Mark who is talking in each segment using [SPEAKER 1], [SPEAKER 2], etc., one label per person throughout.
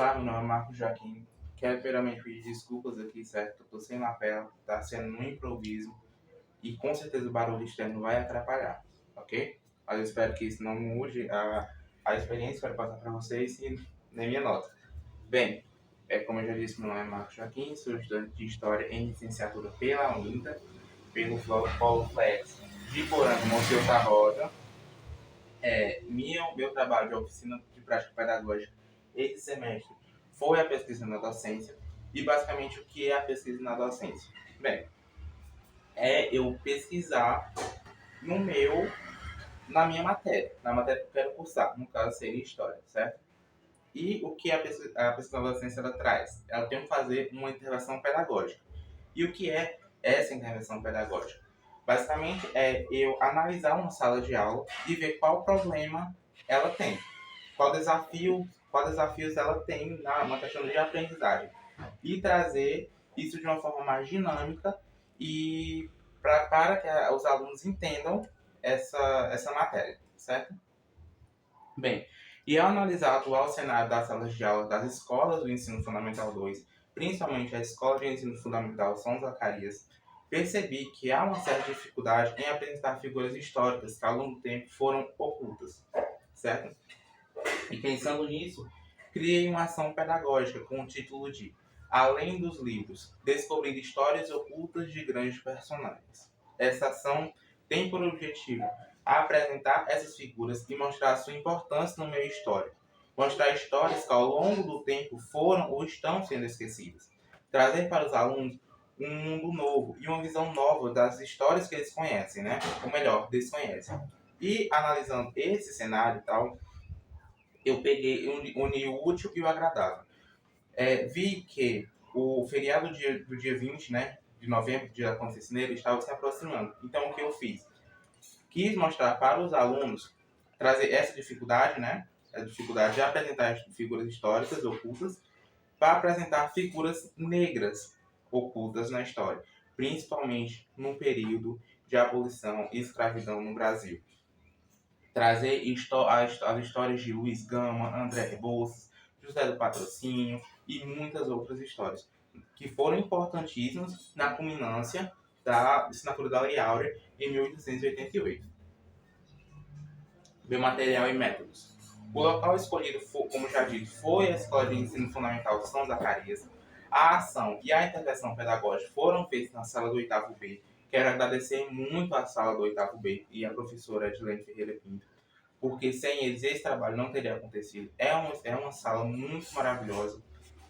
[SPEAKER 1] Olá, meu nome é Marcos Joaquim. Quero primeiramente pedir desculpas aqui, certo? Eu tô sem lapela, tá sendo um improviso e com certeza o barulho externo vai atrapalhar, ok? Mas eu espero que isso não mude a experiência que eu quero passar para vocês e nem minha nota. Bem, como eu já disse, meu nome é Marcos Joaquim, sou estudante de História em licenciatura pela UNITA, pelo Polo Flex de Poranga, Monsenhor Tabosa. Meu trabalho de oficina de prática pedagógica esse semestre foi a pesquisa na docência. E basicamente o que é a pesquisa na docência? Bem, é eu pesquisar no na minha matéria, na matéria que eu quero cursar, no caso seria História, certo? E o que a pesquisa na docência ela traz? Ela tem que fazer uma intervenção pedagógica. E o que é essa intervenção pedagógica? Basicamente é eu analisar uma sala de aula e ver qual problema ela tem, qual desafios ela tem na questão de aprendizagem e trazer isso de uma forma mais dinâmica e para que os alunos entendam essa matéria, certo? Bem, e ao analisar o atual cenário das salas de aula das escolas do Ensino Fundamental 2, principalmente a Escola de Ensino Fundamental São Zacarias, percebi que há uma certa dificuldade em apresentar figuras históricas que ao longo do tempo foram ocultas, certo? E pensando nisso, criei uma ação pedagógica com o título de Além dos Livros, Descobrindo Histórias Ocultas de Grandes Personagens. Essa ação tem por objetivo apresentar essas figuras e mostrar sua importância no meio histórico. Mostrar histórias que ao longo do tempo foram ou estão sendo esquecidas. Trazer para os alunos um mundo novo e uma visão nova das histórias que eles conhecem, né? Ou melhor, desconhecem. E analisando esse cenário e tal, eu peguei, uni o útil e o agradável. Vi que o feriado do dia 20, né, de novembro, dia da Consciência Negra, estava se aproximando. Então, o que eu fiz? Quis mostrar para os alunos, trazer essa dificuldade, né, a dificuldade de apresentar figuras históricas ocultas, para apresentar figuras negras ocultas na história, principalmente no período de abolição e escravidão no Brasil. Trazer as histórias de Luiz Gama, André Rebouças, José do Patrocínio e muitas outras histórias que foram importantíssimas na culminância da assinatura da Lei Áurea em 1888. Biomaterial e métodos. O local escolhido, como já disse, foi a Escola de Ensino Fundamental São Zacarias. A ação e a intervenção pedagógica foram feitas na sala do 8º B. Quero agradecer muito à sala do 8º B e à professora Edilene Ferreira Pinto, porque sem eles esse trabalho não teria acontecido. É uma sala muito maravilhosa.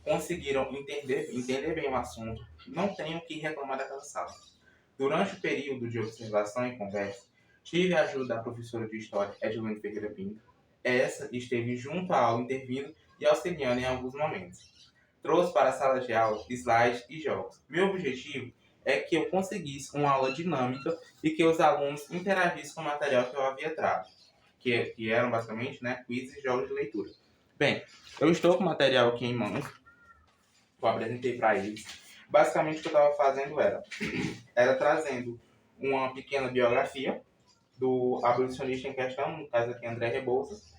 [SPEAKER 1] Conseguiram entender bem o assunto. Não tenho o que reclamar daquela sala. Durante o período de observação e conversa, tive a ajuda da professora de História, Edilene Ferreira Pinto. Essa esteve junto à aula, intervindo e auxiliando em alguns momentos. Trouxe para a sala de aula slides e jogos. Meu objetivo é que eu conseguisse uma aula dinâmica e que os alunos interagissem com o material que eu havia trago, que eram basicamente, né, quizzes e jogos de leitura. Bem, eu estou com o material aqui em mãos, eu apresentei para eles. Basicamente o que eu estava fazendo era trazendo uma pequena biografia do abolicionista em questão, no caso aqui André Rebouças,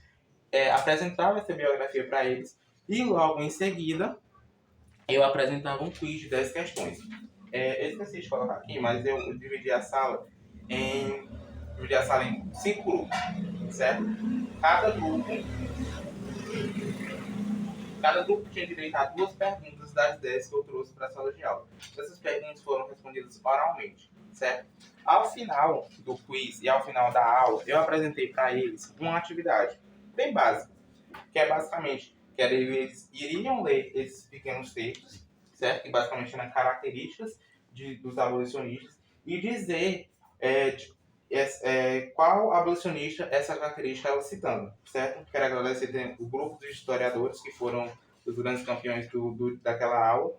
[SPEAKER 1] apresentava essa biografia para eles e logo em seguida eu apresentava um quiz de 10 questões. Eu esqueci de colocar aqui, mas eu dividi a sala em 5 grupos, certo? Cada grupo tinha direito a 2 perguntas das 10 que eu trouxe para a sala de aula. Essas perguntas foram respondidas oralmente, certo? Ao final do quiz e ao final da aula, eu apresentei para eles uma atividade bem básica, que é basicamente que eles iriam ler esses pequenos textos, certo? Que basicamente eram características dos abolicionistas e dizer qual abolicionista essa característica estava citando, certo? Quero agradecer o grupo dos historiadores que foram os grandes campeões daquela aula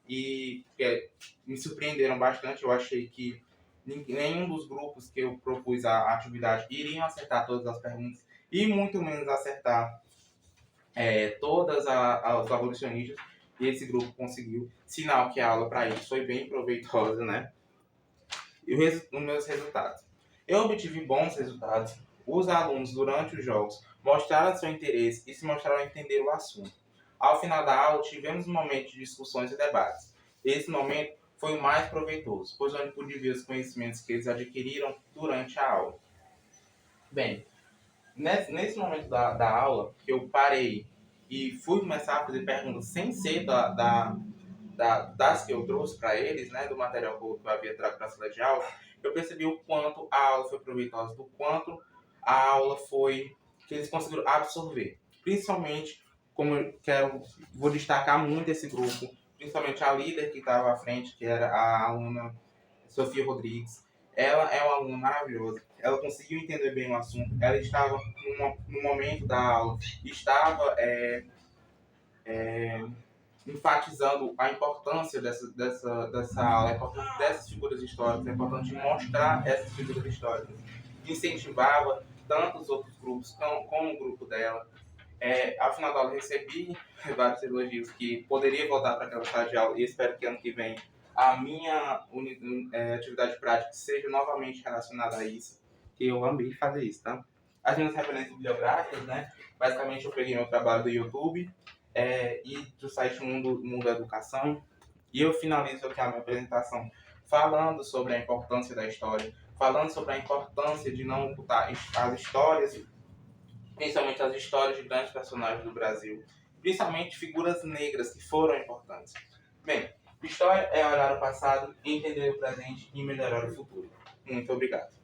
[SPEAKER 1] e que me surpreenderam bastante. Eu achei que nenhum dos grupos que eu propus a atividade iriam acertar todas as perguntas e muito menos acertar todas os abolicionistas, e esse grupo conseguiu, sinal que a aula para eles foi bem proveitosa, né? E os meus resultados. Eu obtive bons resultados. Os alunos, durante os jogos, mostraram seu interesse e se mostraram a entender o assunto. Ao final da aula, tivemos um momento de discussões e debates. Esse momento foi o mais proveitoso, pois onde pude ver os conhecimentos que eles adquiriram durante a aula. Bem, nesse momento da aula, que eu parei e fui começar a fazer perguntas sem ser das que eu trouxe para eles, né, do material que eu havia trago para a sala de aula, eu percebi o quanto a aula foi proveitosa, do quanto a aula foi, que eles conseguiram absorver. Principalmente, como vou destacar muito esse grupo, principalmente a líder que estava à frente, que era a aluna Sofia Rodrigues. Ela é uma aluna maravilhosa. Ela conseguiu entender bem o assunto. Ela estava no momento da aula, estava enfatizando a importância dessa aula, a importância dessas figuras históricas, a importância de mostrar essas figuras históricas. Incentivava tanto os outros grupos como o grupo dela. Ao final da aula, recebi vários elogios que poderia voltar para aquela sala de aula e espero que ano que vem a minha atividade prática seja novamente relacionada a isso, que eu amei fazer isso, tá? As minhas referências bibliográficas, né? Basicamente, eu peguei meu trabalho do YouTube e do site Mundo Educação, e eu finalizo aqui a minha apresentação falando sobre a importância da história, falando sobre a importância de não ocultar as histórias, principalmente as histórias de grandes personagens do Brasil, principalmente figuras negras que foram importantes. Bem, história é olhar o passado, entender o presente e melhorar o futuro. Muito obrigado.